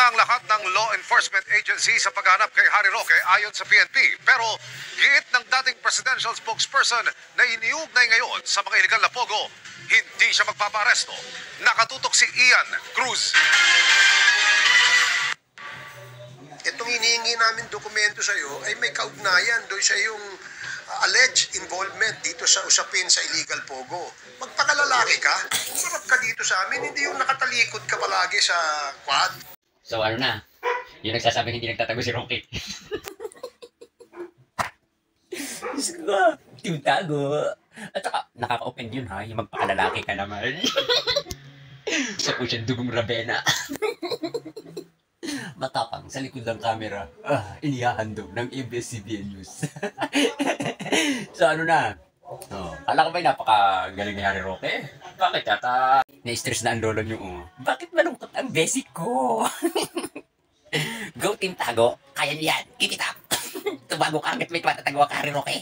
na ang lahat ng law enforcement agency sa paghanap kay Harry Roque ayon sa PNP. Pero giit ng dating presidential spokesperson na iniugnay ngayon sa mga iligal na pogo, hindi siya magpapaaresto. Nakatutok si Ian Cruz. Itong hinihingi namin dokumento sa iyo ay may kaugnayan doon sa yung alleged involvement dito sa usapin sa illegal pogo. Magpakalalaki ka, umarap ka dito sa amin, hindi yung nakatalikod ka palagi sa quad. So ano na, yung nagsasabing hindi nagtatago si Roque. Diyos ko, yung tago. At saka, nakaka-open yun ha, yung magpakalalaki ka naman. Sa po siya dugong Ravenna. Matapang sa likod ng camera. Inihahandog ng ABS-CBN News. So ano na? Kala ko ba'y napakagaling ni Harry Roque? Bakit yata na-stress na ang lolo niyo? Bakit malungkot ang basic ko? Go Team Tago, kaya niyan, keep it up. Tumago ka hanggat may patatago ka Harry Roque.